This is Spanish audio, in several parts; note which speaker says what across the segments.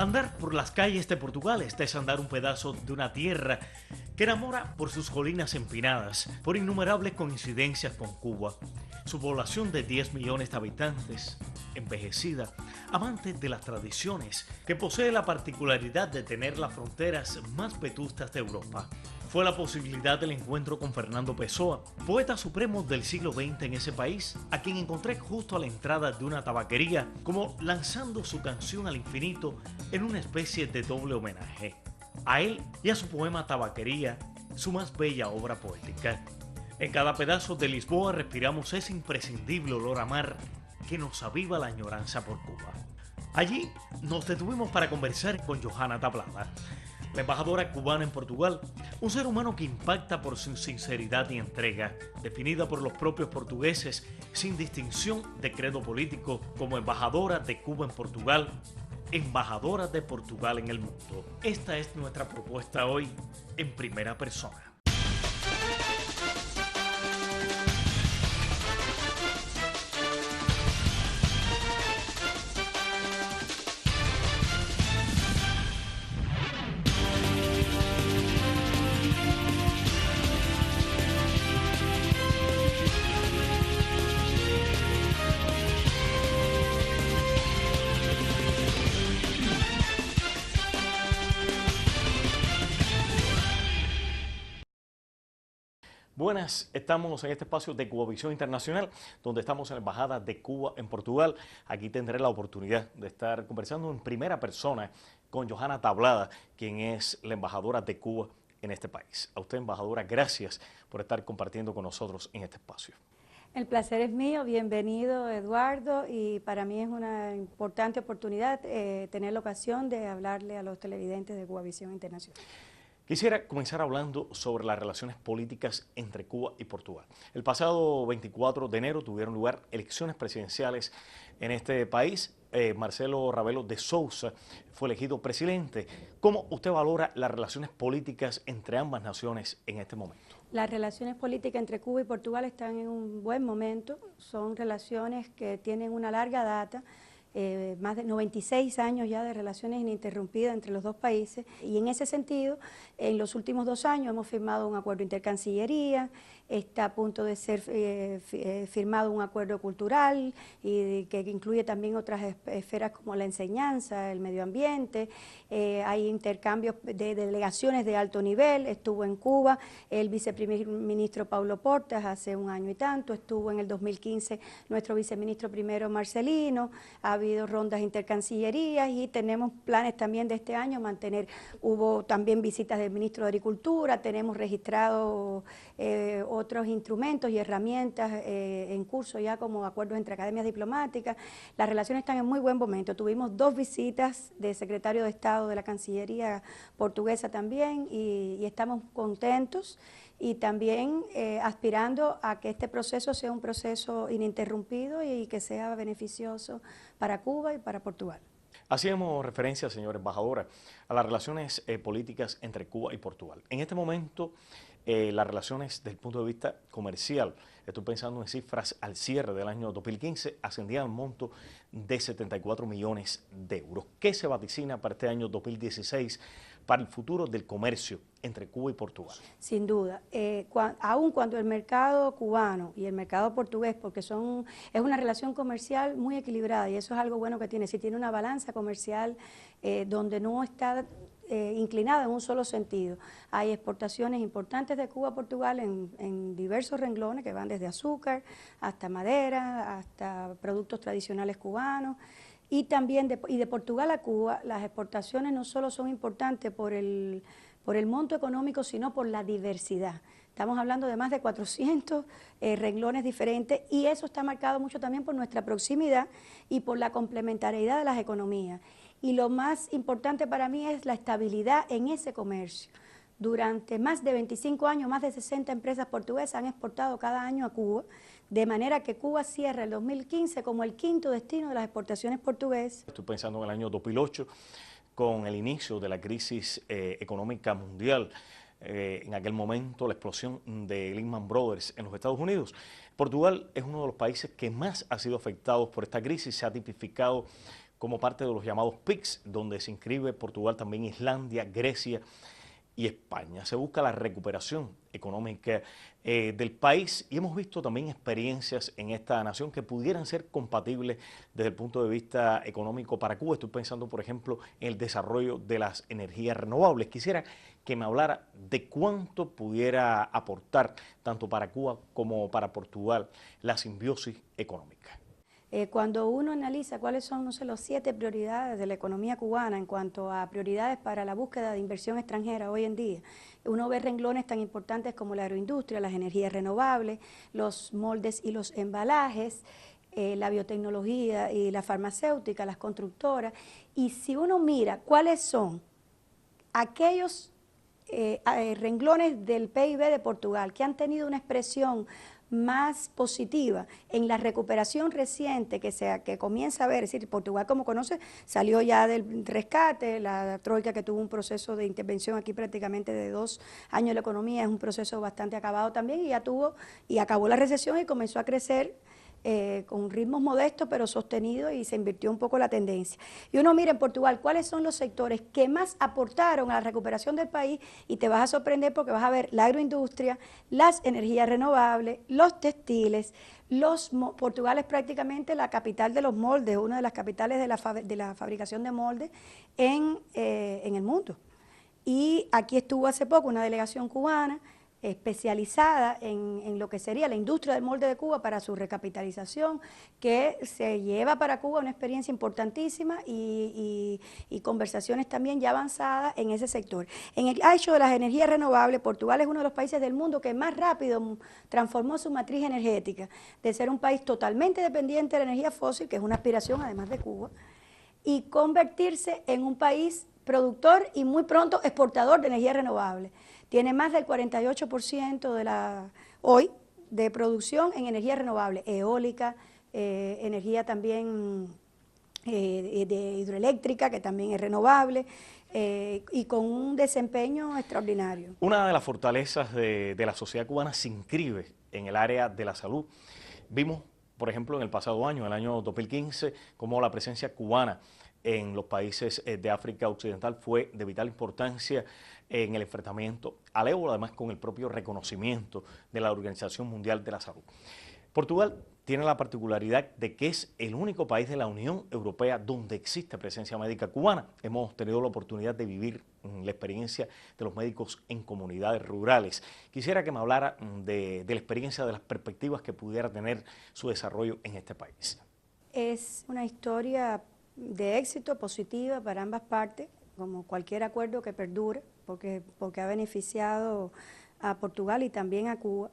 Speaker 1: Andar por las calles de Portugal es andar un pedazo de una tierra que enamora por sus colinas empinadas, por innumerables coincidencias con Cuba, su población de 10 millones de habitantes, envejecida, amante de las tradiciones, que posee la particularidad de tener las fronteras más vetustas de Europa. Fue la posibilidad del encuentro con Fernando Pessoa, poeta supremo del siglo XX en ese país, a quien encontré justo a la entrada de una tabaquería, como lanzando su canción al infinito en una especie de doble homenaje. A él y a su poema Tabaquería, su más bella obra poética. En cada pedazo de Lisboa respiramos ese imprescindible olor a mar que nos aviva la añoranza por Cuba. Allí nos detuvimos para conversar con Johanna Tablada, la embajadora cubana en Portugal, un ser humano que impacta por su sinceridad y entrega, definida por los propios portugueses sin distinción de credo político como embajadora de Cuba en Portugal, embajadora de Portugal en el mundo. Esta es nuestra propuesta hoy en primera persona. Buenas, estamos en este espacio de Cubavisión Internacional, donde estamos en la Embajada de Cuba en Portugal. Aquí tendré la oportunidad de estar conversando en primera persona con Johanna Tablada, quien es la embajadora de Cuba en este país. A usted, embajadora, gracias por estar compartiendo con nosotros en este espacio.
Speaker 2: El placer es mío, bienvenido Eduardo, y para mí es una importante oportunidad tener la ocasión de hablarle a los televidentes de Cubavisión Internacional.
Speaker 1: Quisiera comenzar hablando sobre las relaciones políticas entre Cuba y Portugal. El pasado 24 de enero tuvieron lugar elecciones presidenciales en este país. Marcelo Rebelo de Sousa fue elegido presidente. ¿Cómo usted valora las relaciones políticas entre ambas naciones en este momento?
Speaker 2: Las relaciones políticas entre Cuba y Portugal están en un buen momento. Son relaciones que tienen una larga data. Más de 96 años ya de relaciones ininterrumpidas entre los dos países, y en ese sentido, en los últimos 2 años hemos firmado un acuerdo de intercancillería, está a punto de ser firmado un acuerdo cultural y que incluye también otras esferas como la enseñanza, el medio ambiente, hay intercambios de delegaciones de alto nivel. Estuvo en Cuba el viceprimer ministro Paulo Portas hace 1 año y tanto, estuvo en el 2015 nuestro viceministro primero Marcelino, ha habido rondas de intercancillerías y tenemos planes también de este año mantener. Hubo también visitas del ministro de Agricultura, tenemos registrados otros instrumentos y herramientas en curso ya como acuerdos entre academias diplomáticas. Las relaciones están en muy buen momento. Tuvimos 2 visitas de secretario de Estado de la Cancillería portuguesa también y estamos contentos y también aspirando a que este proceso sea un proceso ininterrumpido y que sea beneficioso para Cuba y para Portugal.
Speaker 1: Hacíamos referencia, señora embajadora, a las relaciones políticas entre Cuba y Portugal. En este momento, las relaciones desde el punto de vista comercial, estoy pensando en cifras al cierre del año 2015, ascendían al monto de 74 millones de euros. ¿Qué se vaticina para este año 2016 para el futuro del comercio entre Cuba y Portugal?
Speaker 2: Sin duda, aun cuando el mercado cubano y el mercado portugués, porque es una relación comercial muy equilibrada, y eso es algo bueno que tiene, si tiene una balanza comercial donde no está inclinada en un solo sentido. Hay exportaciones importantes de Cuba a Portugal en diversos renglones que van desde azúcar hasta madera, hasta productos tradicionales cubanos. Y también de Portugal a Cuba, las exportaciones no solo son importantes por el monto económico, sino por la diversidad. Estamos hablando de más de 400 renglones diferentes, y eso está marcado mucho también por nuestra proximidad y por la complementariedad de las economías. Y lo más importante para mí es la estabilidad en ese comercio. Durante más de 25 años, más de 60 empresas portuguesas han exportado cada año a Cuba, de manera que Cuba cierra el 2015 como el 5º destino de las exportaciones portuguesas.
Speaker 1: Estoy pensando en el año 2008, con el inicio de la crisis económica mundial. En aquel momento, la explosión de Lehman Brothers en los Estados Unidos. Portugal es uno de los países que más ha sido afectado por esta crisis, se ha tipificado como parte de los llamados PICS, donde se inscribe Portugal, también Islandia, Grecia y España. Se busca la recuperación económica del país y hemos visto también experiencias en esta nación que pudieran ser compatibles desde el punto de vista económico para Cuba. Estoy pensando, por ejemplo, en el desarrollo de las energías renovables. Quisiera que me hablara de cuánto pudiera aportar tanto para Cuba como para Portugal la simbiosis económica.
Speaker 2: Cuando uno analiza cuáles son, no sé, las 7 prioridades de la economía cubana en cuanto a prioridades para la búsqueda de inversión extranjera hoy en día, uno ve renglones tan importantes como la agroindustria, las energías renovables, los moldes y los embalajes, la biotecnología y la farmacéutica, las constructoras, y si uno mira cuáles son aquellos renglones del PIB de Portugal que han tenido una expresión más positiva en la recuperación reciente que comienza a ver, es decir, Portugal, como conoce, salió ya del rescate, la troika que tuvo un proceso de intervención aquí prácticamente de 2 años de la economía, es un proceso bastante acabado también, y ya tuvo y acabó la recesión y comenzó a crecer con ritmos modestos pero sostenidos, y se invirtió un poco la tendencia. Y uno mira en Portugal cuáles son los sectores que más aportaron a la recuperación del país, y te vas a sorprender porque vas a ver la agroindustria, las energías renovables, los textiles. Portugal es prácticamente la capital de los moldes, una de las capitales de la fabricación de moldes en el mundo. Y aquí estuvo hace poco una delegación cubana especializada en lo que sería la industria del molde de Cuba para su recapitalización, que se lleva para Cuba una experiencia importantísima y conversaciones también ya avanzadas en ese sector. En el hecho de las energías renovables, Portugal es uno de los países del mundo que más rápido transformó su matriz energética, de ser un país totalmente dependiente de la energía fósil, que es una aspiración además de Cuba, y convertirse en un país productor y muy pronto exportador de energía renovable. Tiene más del 48% hoy de producción en energía renovable, eólica, energía también de hidroeléctrica, que también es renovable, y con un desempeño extraordinario.
Speaker 1: Una de las fortalezas de la sociedad cubana se inscribe en el área de la salud. Vimos, por ejemplo, en el pasado año, el año 2015, cómo la presencia cubana en los países de África Occidental fue de vital importancia en el enfrentamiento al ébola, además con el propio reconocimiento de la Organización Mundial de la Salud. Portugal tiene la particularidad de que es el único país de la Unión Europea donde existe presencia médica cubana. Hemos tenido la oportunidad de vivir la experiencia de los médicos en comunidades rurales. Quisiera que me hablara de la experiencia, de las perspectivas que pudiera tener su desarrollo en este país.
Speaker 2: Es una historia de éxito positiva para ambas partes, como cualquier acuerdo que perdure, porque ha beneficiado a Portugal y también a Cuba.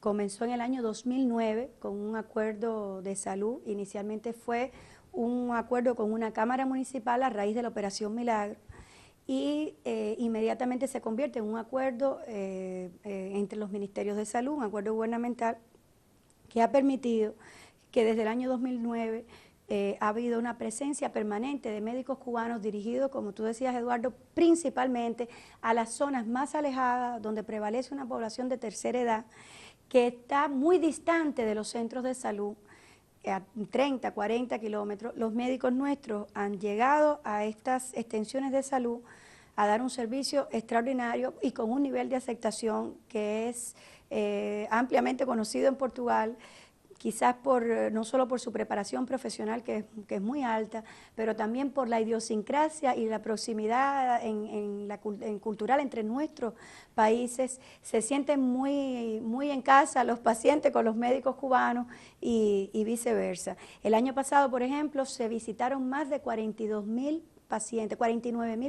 Speaker 2: Comenzó en el año 2009 con un acuerdo de salud. Inicialmente fue un acuerdo con una cámara municipal a raíz de la Operación Milagro, y inmediatamente se convierte en un acuerdo entre los ministerios de salud, un acuerdo gubernamental que ha permitido que desde el año 2009 ha habido una presencia permanente de médicos cubanos dirigidos, como tú decías, Eduardo, principalmente a las zonas más alejadas, donde prevalece una población de tercera edad, que está muy distante de los centros de salud, a 30, 40 kilómetros. Los médicos nuestros han llegado a estas extensiones de salud a dar un servicio extraordinario y con un nivel de aceptación que es ampliamente conocido en Portugal, quizás no solo por su preparación profesional, que es muy alta, pero también por la idiosincrasia y la proximidad cultural entre nuestros países. Se sienten muy en casa los pacientes con los médicos cubanos y viceversa. El año pasado, por ejemplo, se visitaron más de 49.000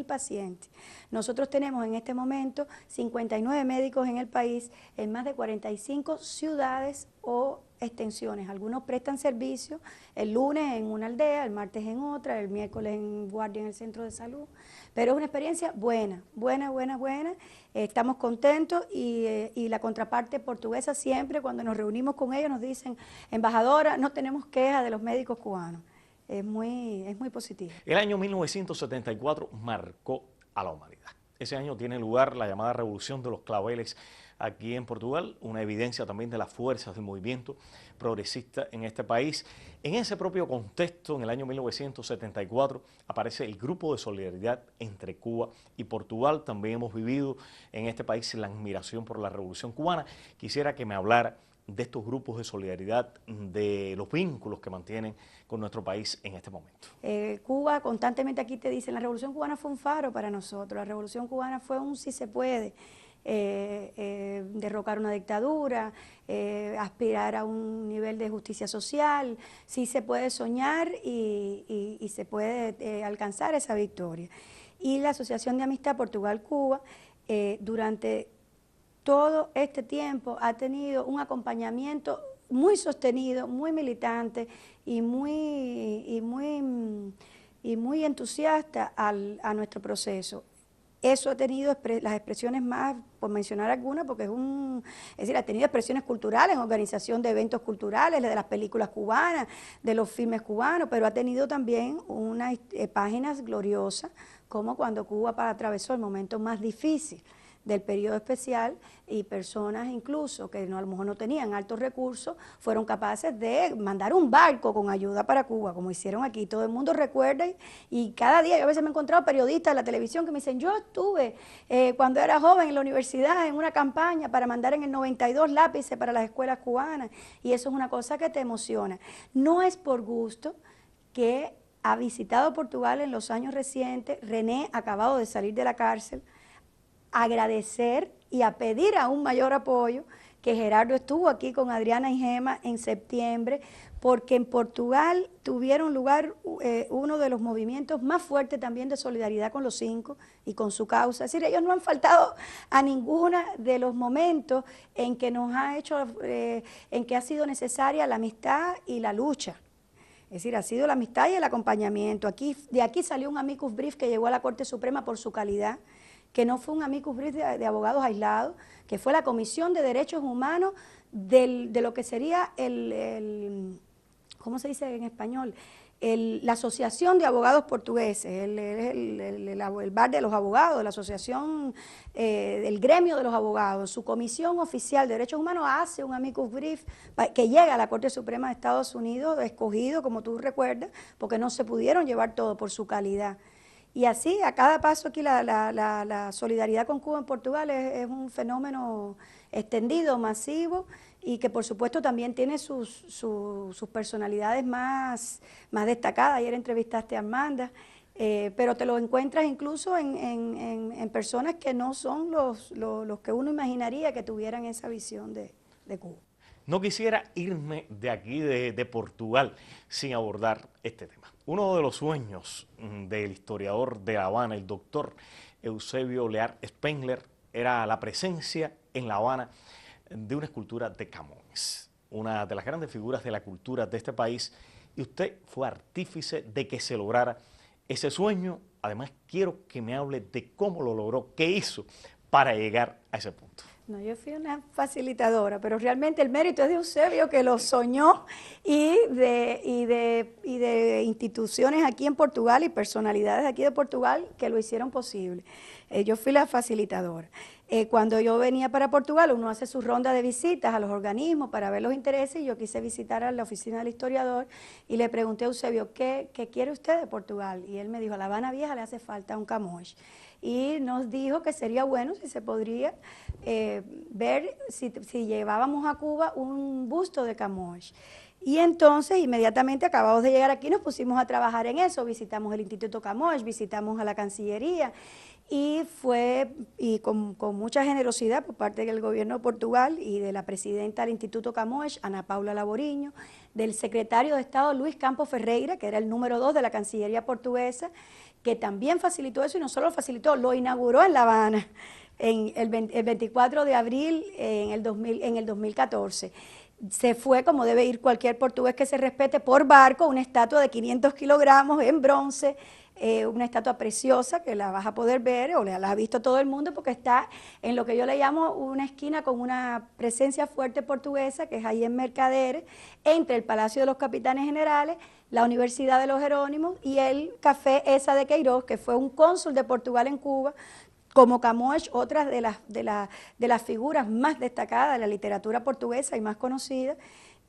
Speaker 2: pacientes. Nosotros tenemos en este momento 59 médicos en el país, en más de 45 ciudades o extensiones. Algunos prestan servicio el lunes en una aldea, el martes en otra, el miércoles en guardia en el centro de salud, pero es una experiencia buena. Estamos contentos y la contraparte portuguesa siempre, cuando nos reunimos con ellos, nos dicen: embajadora, no tenemos quejas de los médicos cubanos. Es muy positivo.
Speaker 1: El año 1974 marcó a la humanidad. Ese año tiene lugar la llamada Revolución de los Claveles aquí en Portugal, una evidencia también de las fuerzas del movimiento progresista en este país. En ese propio contexto, en el año 1974, aparece el Grupo de Solidaridad entre Cuba y Portugal. También hemos vivido en este país la admiración por la Revolución Cubana. Quisiera que me hablara de estos grupos de solidaridad, de los vínculos que mantienen con nuestro país en este momento.
Speaker 2: Cuba constantemente aquí te dicen, la Revolución Cubana fue un faro para nosotros, la Revolución Cubana fue un sí se puede, derrocar una dictadura, aspirar a un nivel de justicia social, sí se puede soñar y se puede alcanzar esa victoria. Y la Asociación de Amistad Portugal-Cuba durante todo este tiempo ha tenido un acompañamiento muy sostenido, muy militante y muy entusiasta a nuestro proceso. Eso ha tenido las expresiones más, por mencionar algunas, porque es decir, ha tenido expresiones culturales, en organización de eventos culturales, de las películas cubanas, de los filmes cubanos, pero ha tenido también unas páginas gloriosas, como cuando Cuba atravesó el momento más difícil del periodo especial y personas incluso que a lo mejor no tenían altos recursos fueron capaces de mandar un barco con ayuda para Cuba, como hicieron aquí. Todo el mundo recuerda y cada día, yo a veces me he encontrado periodistas de la televisión que me dicen, yo estuve cuando era joven en la universidad en una campaña para mandar en el 92 lápices para las escuelas cubanas, y eso es una cosa que te emociona. No es por gusto que ha visitado Portugal en los años recientes. René, acabado de salir de la cárcel, agradecer y a pedir aún mayor apoyo, que Gerardo estuvo aquí con Adriana y Gema en septiembre, porque en Portugal tuvieron lugar uno de los movimientos más fuertes también de solidaridad con los 5 y con su causa. Es decir, ellos no han faltado a ninguno de los momentos en que nos ha hecho, en que ha sido necesaria la amistad y la lucha. Es decir, ha sido la amistad y el acompañamiento. De aquí salió un amicus brief que llegó a la Corte Suprema por su calidad, que no fue un amicus brief de abogados aislados, que fue la Comisión de Derechos Humanos de lo que sería ¿cómo se dice en español? La Asociación de Abogados Portugueses, el bar de los abogados, la asociación del gremio de los abogados. Su comisión oficial de derechos humanos hace un amicus brief que llega a la Corte Suprema de Estados Unidos, escogido, como tú recuerdas, porque no se pudieron llevar todo por su calidad. Y así, a cada paso aquí la solidaridad con Cuba en Portugal es un fenómeno extendido, masivo, y que por supuesto también tiene sus personalidades más destacadas. Ayer entrevistaste a Armanda, pero te lo encuentras incluso en personas que no son los que uno imaginaría que tuvieran esa visión de Cuba.
Speaker 1: No quisiera irme de aquí, de Portugal, sin abordar este tema. Uno de los sueños del historiador de La Habana, el doctor Eusebio Lear Spengler, era la presencia en La Habana de una escultura de Camões, una de las grandes figuras de la cultura de este país, y usted fue artífice de que se lograra ese sueño. Además, quiero que me hable de cómo lo logró, qué hizo para llegar a ese punto.
Speaker 2: No, yo fui una facilitadora, pero realmente el mérito es de Eusebio, que lo soñó, y de instituciones aquí en Portugal y personalidades aquí de Portugal que lo hicieron posible. Yo fui la facilitadora. Cuando yo venía para Portugal, uno hace su ronda de visitas a los organismos para ver los intereses, y yo quise visitar a la oficina del historiador y le pregunté a Eusebio, ¿qué quiere usted de Portugal? Y él me dijo, a La Habana Vieja le hace falta un Camões. Y nos dijo que sería bueno si se podría ver si llevábamos a Cuba un busto de Camões. Y entonces, inmediatamente, acabados de llegar aquí, nos pusimos a trabajar en eso. Visitamos el Instituto Camões, visitamos a la Cancillería, y con mucha generosidad por parte del gobierno de Portugal y de la presidenta del Instituto Camões, Ana Paula Laboriño, del secretario de Estado Luis Campos Ferreira, que era el número 2 de la Cancillería portuguesa, que también facilitó eso, y no solo lo facilitó, lo inauguró en La Habana el 24 de abril en el 2014. Se fue, como debe ir cualquier portugués que se respete, por barco, una estatua de 500 kilogramos en bronce, una estatua preciosa que la vas a poder ver, o la ha visto todo el mundo, porque está en lo que yo le llamo una esquina con una presencia fuerte portuguesa, que es ahí en Mercaderes, entre el Palacio de los Capitanes Generales, la Universidad de los Jerónimos y el Café Essa de Queiroz, que fue un cónsul de Portugal en Cuba, como Camões, otras de las figuras más destacadas de la literatura portuguesa y más conocidas,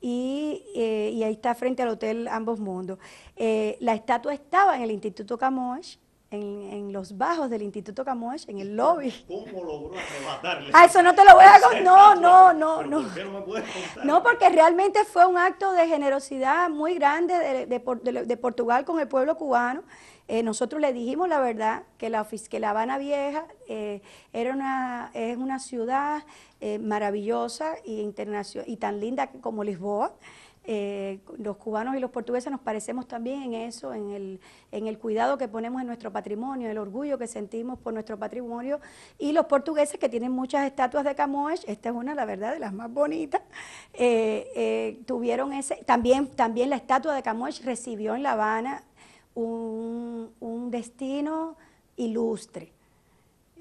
Speaker 2: y ahí está frente al Hotel Ambos Mundos. La estatua estaba en el Instituto Camões, en los bajos del Instituto Camões, en el lobby.
Speaker 1: ¿Cómo logró arrebatarle?
Speaker 2: Ah, eso no te lo voy a contar. No.
Speaker 1: ¿Por qué no me puedes contar?
Speaker 2: No, porque realmente fue un acto de generosidad muy grande de Portugal con el pueblo cubano. Nosotros le dijimos la verdad, que La Habana Vieja es una ciudad maravillosa y tan linda como Lisboa. Los cubanos y los portugueses nos parecemos también en eso, en el cuidado que ponemos en nuestro patrimonio, el orgullo que sentimos por nuestro patrimonio, y los portugueses, que tienen muchas estatuas de Camões, esta es una, la verdad, de las más bonitas, tuvieron también la estatua de Camões recibió en La Habana un destino ilustre.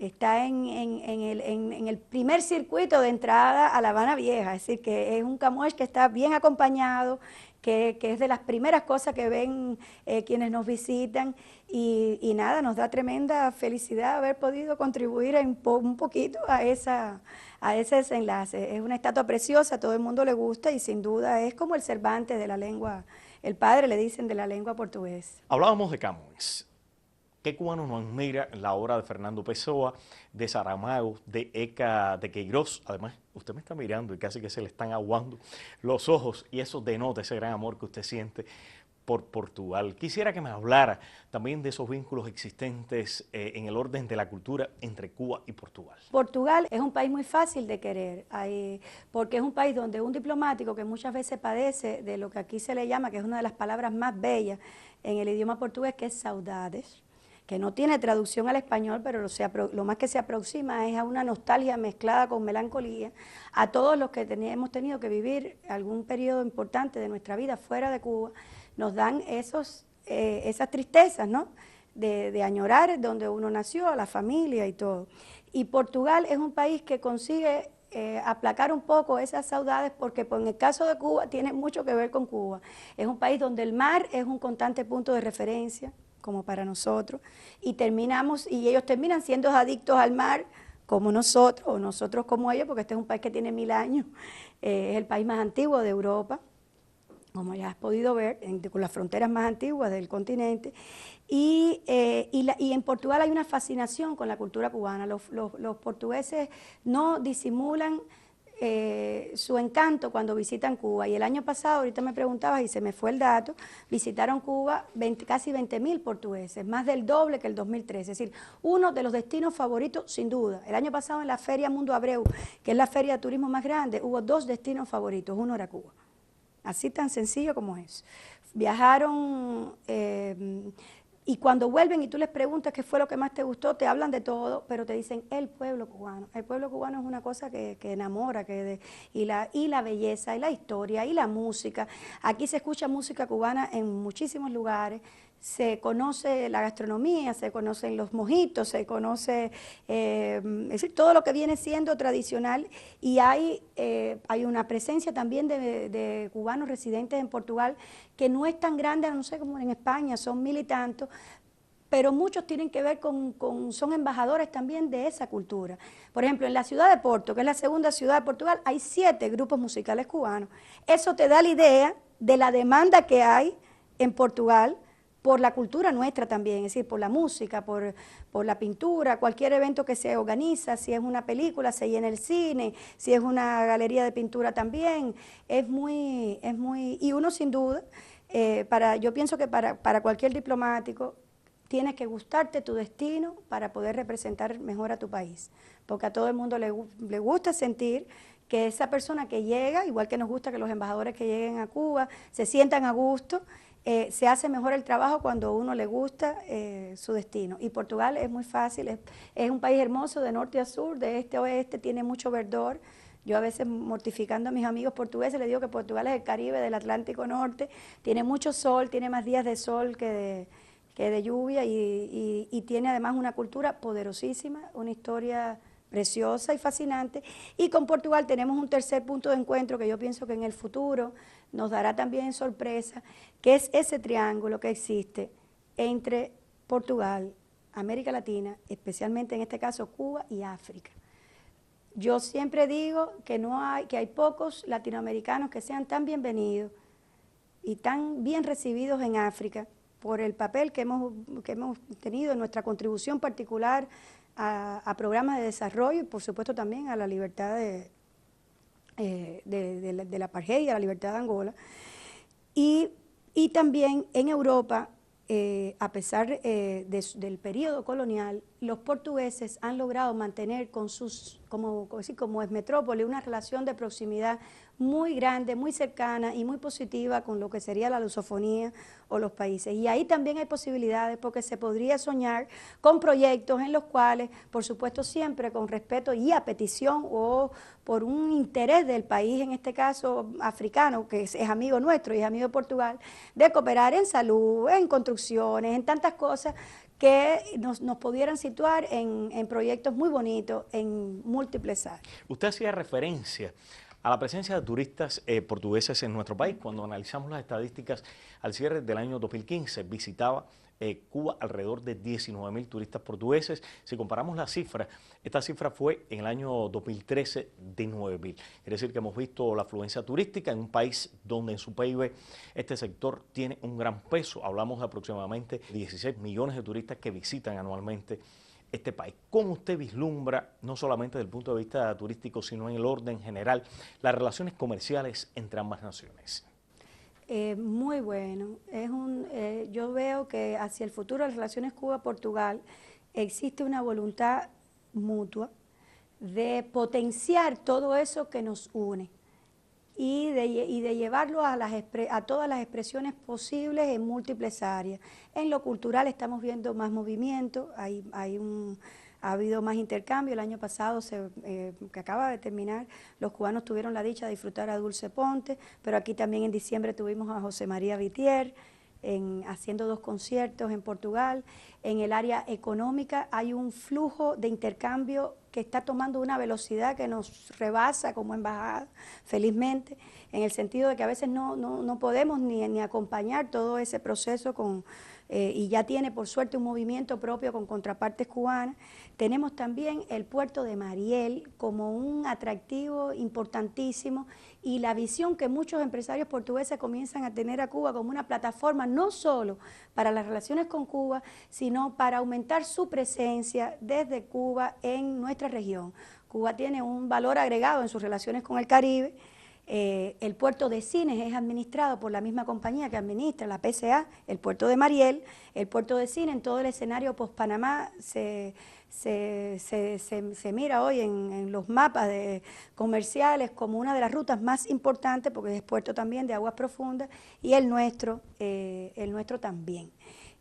Speaker 2: Está en el primer circuito de entrada a La Habana Vieja, es decir, que es un Camões que está bien acompañado, que es de las primeras cosas que ven quienes nos visitan, y nada, nos da tremenda felicidad haber podido contribuir un poquito a ese desenlace. Es una estatua preciosa, a todo el mundo le gusta, y sin duda es como el Cervantes de la lengua, el padre, le dicen, de la lengua portuguesa.
Speaker 1: Hablábamos de Camões. ¿Qué cubano no admira la obra de Fernando Pessoa, de Saramago, de Eca de Queiroz? Además, usted me está mirando y casi que se le están aguando los ojos, y eso denota ese gran amor que usted siente por Portugal. Quisiera que me hablara también de esos vínculos existentes en el orden de la cultura entre Cuba y Portugal.
Speaker 2: Portugal es un país muy fácil de querer, porque es un país donde un diplomático que muchas veces padece de lo que aquí se le llama, que es una de las palabras más bellas en el idioma portugués, que es saudades, que no tiene traducción al español, pero lo más que se aproxima es a una nostalgia mezclada con melancolía, a todos los que hemos tenido que vivir algún periodo importante de nuestra vida fuera de Cuba, nos dan esas tristezas, ¿no?, de añorar donde uno nació, a la familia y todo. Y Portugal es un país que consigue aplacar un poco esas saudades, porque en el caso de Cuba tiene mucho que ver con Cuba. Es un país donde el mar es un constante punto de referencia, como para nosotros, y ellos terminan siendo adictos al mar como nosotros, o nosotros como ellos, porque este es un país que tiene 1000 años, es el país más antiguo de Europa, como ya has podido ver, con las fronteras más antiguas del continente, y en Portugal hay una fascinación con la cultura cubana. Los portugueses no disimulan su encanto cuando visitan Cuba, y el año pasado, ahorita me preguntabas y se me fue el dato, visitaron Cuba casi 20.000 portugueses, más del doble que el 2013, es decir, uno de los destinos favoritos sin duda. El año pasado en la Feria Mundo Abreu, que es la feria de turismo más grande, hubo 2 destinos favoritos, uno era Cuba, así tan sencillo como es. Viajaron y cuando vuelven y tú les preguntas qué fue lo que más te gustó, te hablan de todo, pero te dicen el pueblo cubano. El pueblo cubano es una cosa que enamora, y la belleza, y la historia, y la música. Aquí se escucha música cubana en muchísimos lugares, se conoce la gastronomía, se conocen los mojitos, se conoce es decir, todo lo que viene siendo tradicional, y hay una presencia también de cubanos residentes en Portugal que no es tan grande, no sé, como en España, son 1000 y tantos, pero muchos tienen que ver son embajadores también de esa cultura. Por ejemplo, en la ciudad de Porto, que es la segunda ciudad de Portugal, hay 7 grupos musicales cubanos. Eso te da la idea de la demanda que hay en Portugal por la cultura nuestra también, es decir, por la música, por la pintura, cualquier evento que se organiza, si es una película, se llena el cine, si es una galería de pintura también, y uno sin duda, yo pienso que para cualquier diplomático, tienes que gustarte tu destino para poder representar mejor a tu país, porque a todo el mundo le gusta sentir que esa persona que llega, igual que nos gusta que los embajadores que lleguen a Cuba se sientan a gusto, se hace mejor el trabajo cuando a uno le gusta su destino. Y Portugal es muy fácil, es un país hermoso de norte a sur, de este a oeste, tiene mucho verdor. Yo a veces, mortificando a mis amigos portugueses, les digo que Portugal es el Caribe del Atlántico Norte, tiene mucho sol, tiene más días de sol que de lluvia, y tiene además una cultura poderosísima, una historia preciosa y fascinante. Y con Portugal tenemos un tercer punto de encuentro que yo pienso que en el futuro nos dará también sorpresa, que es ese triángulo que existe entre Portugal, América Latina, especialmente en este caso Cuba y África. Yo siempre digo que hay pocos latinoamericanos que sean tan bienvenidos y tan bien recibidos en África por el papel que hemos tenido en nuestra contribución particular a programas de desarrollo y por supuesto también a la libertad de la apartheid y a la libertad de Angola. Y también en Europa, a pesar del periodo colonial, los portugueses han logrado mantener con sus, como es metrópoli, una relación de proximidad muy grande, muy cercana y muy positiva con lo que sería la lusofonía o los países. Y ahí también hay posibilidades porque se podría soñar con proyectos en los cuales, por supuesto siempre con respeto y a petición o por un interés del país, en este caso africano, que es amigo nuestro y es amigo de Portugal, de cooperar en salud, en construcciones, en tantas cosas que nos pudieran situar en proyectos muy bonitos en múltiples áreas.
Speaker 1: Usted hacía referencia a la presencia de turistas portugueses en nuestro país. Cuando analizamos las estadísticas al cierre del año 2015, visitaba Cuba alrededor de 19.000 turistas portugueses. Si comparamos las cifras, esta cifra fue en el año 2013 de 9.000. Quiere decir que hemos visto la afluencia turística en un país donde en su PIB este sector tiene un gran peso. Hablamos de aproximadamente 16 millones de turistas que visitan anualmente este país. ¿Cómo usted vislumbra, no solamente desde el punto de vista turístico, sino en el orden general, las relaciones comerciales entre ambas naciones?
Speaker 2: Muy bueno. Yo veo que hacia el futuro de las relaciones Cuba-Portugal existe una voluntad mutua de potenciar todo eso que nos une y de llevarlo a todas las expresiones posibles en múltiples áreas. En lo cultural estamos viendo más movimiento, ha habido más intercambio. El año pasado, que acaba de terminar, los cubanos tuvieron la dicha de disfrutar a Dulce Ponte, pero aquí también en diciembre tuvimos a José María Vitier haciendo 2 conciertos en Portugal. En el área económica hay un flujo de intercambio que está tomando una velocidad que nos rebasa como embajada, felizmente, en el sentido de que a veces no podemos ni acompañar todo ese proceso y ya tiene por suerte un movimiento propio con contrapartes cubanas. Tenemos también el puerto de Mariel como un atractivo importantísimo y la visión que muchos empresarios portugueses comienzan a tener a Cuba como una plataforma no solo para las relaciones con Cuba, sino para aumentar su presencia desde Cuba en nuestra región. Cuba tiene un valor agregado en sus relaciones con el Caribe. El puerto de Sines es administrado por la misma compañía que administra la PCA, el puerto de Mariel. El puerto de Sines, en todo el escenario post-Panamá, se mira hoy en los mapas comerciales como una de las rutas más importantes, porque es puerto también de aguas profundas, y el nuestro también.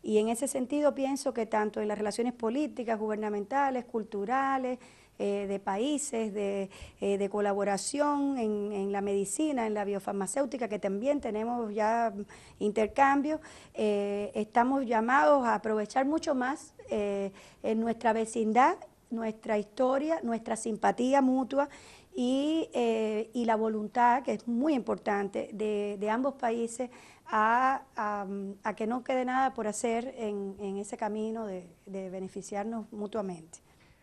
Speaker 2: Y en ese sentido pienso que tanto en las relaciones políticas, gubernamentales, culturales, de países, de colaboración en la medicina, en la biofarmacéutica, que también tenemos ya intercambios, estamos llamados a aprovechar mucho más en nuestra vecindad, nuestra historia, nuestra simpatía mutua y la voluntad, que es muy importante, de ambos países a que no quede nada por hacer en ese camino de beneficiarnos mutuamente.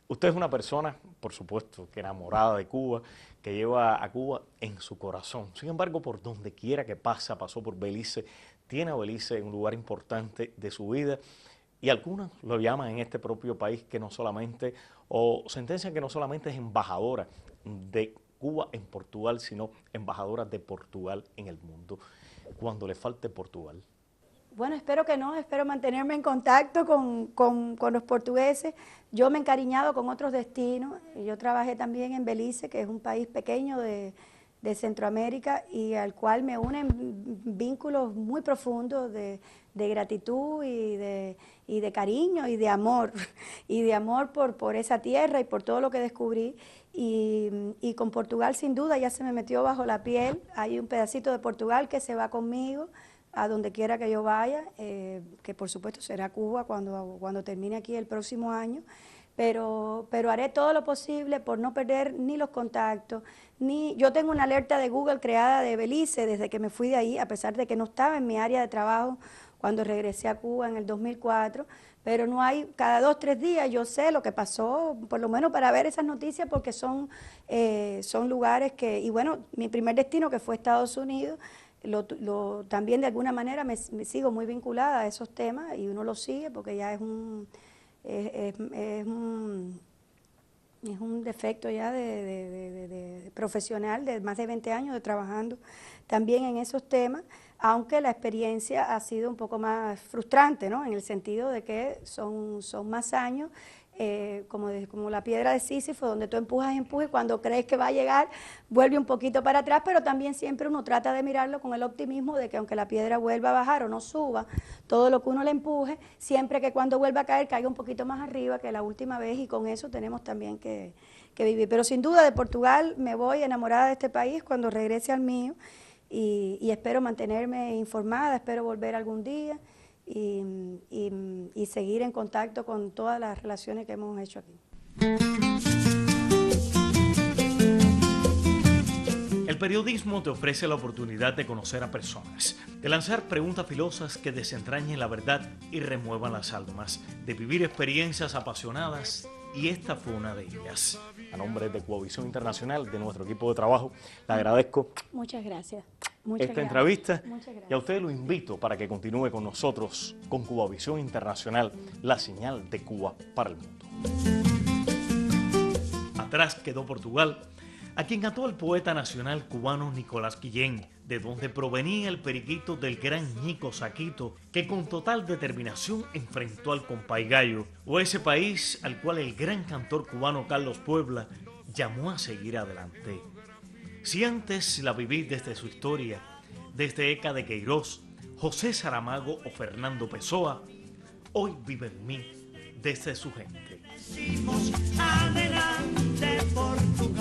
Speaker 1: Usted es una persona, por supuesto, que enamorada de Cuba, que lleva a Cuba en su corazón. Sin embargo, por donde quiera que pasa, pasó por Belice, tiene a Belice un lugar importante de su vida y algunos lo llaman en este propio país que no solamente, o sentencian que no solamente es embajadora de Cuba en Portugal, sino embajadora de Portugal en el mundo. Cuando le falte Portugal.
Speaker 2: Bueno, espero que no, espero mantenerme en contacto con los portugueses. Yo me he encariñado con otros destinos. Yo trabajé también en Belice, que es un país pequeño de Centroamérica y al cual me unen vínculos muy profundos de gratitud y de cariño y de amor por esa tierra y por todo lo que descubrí. Y con Portugal sin duda ya se me metió bajo la piel. Hay un pedacito de Portugal que se va conmigo a donde quiera que yo vaya, que por supuesto será Cuba cuando termine aquí el próximo año, pero haré todo lo posible por no perder ni los contactos, yo tengo una alerta de Google creada de Belice desde que me fui de ahí, a pesar de que no estaba en mi área de trabajo cuando regresé a Cuba en el 2004, pero no hay, cada 2 o 3 días yo sé lo que pasó, por lo menos para ver esas noticias, porque son lugares que, y bueno, mi primer destino que fue Estados Unidos, también de alguna manera me sigo muy vinculada a esos temas y uno lo sigue porque ya es un defecto ya de profesional de más de 20 años de trabajando también en esos temas, aunque la experiencia ha sido un poco más frustrante, ¿no? En el sentido de que son más años, como la piedra de Sísifo, donde tú empujas, y cuando crees que va a llegar, vuelve un poquito para atrás, pero también siempre uno trata de mirarlo con el optimismo de que aunque la piedra vuelva a bajar o no suba, todo lo que uno le empuje, siempre que cuando vuelva a caer, caiga un poquito más arriba que la última vez, y con eso tenemos también que vivir. Pero sin duda de Portugal me voy enamorada de este país cuando regrese al mío, y espero mantenerme informada, espero volver algún día, y seguir en contacto con todas las relaciones que hemos hecho aquí.
Speaker 1: El periodismo te ofrece la oportunidad de conocer a personas, de lanzar preguntas filosas que desentrañen la verdad y remuevan las almas, de vivir experiencias apasionadas, y esta fue una de ellas. A nombre de Cubavisión Internacional, de nuestro equipo de trabajo, le agradezco.
Speaker 2: Muchas gracias.
Speaker 1: Esta entrevista, y a usted lo invito para que continúe con nosotros con Cubavisión Internacional, la señal de Cuba para el mundo. Atrás quedó Portugal, a quien cantó el poeta nacional cubano Nicolás Guillén, de donde provenía el periquito del gran Ñico Saquito, que con total determinación enfrentó al compay Gallo, o ese país al cual el gran cantor cubano Carlos Puebla llamó a seguir adelante. Si antes la viví desde su historia, desde Eca de Queiroz, José Saramago o Fernando Pessoa, hoy vive en mí desde su gente.
Speaker 3: Decimos adelante Portugal.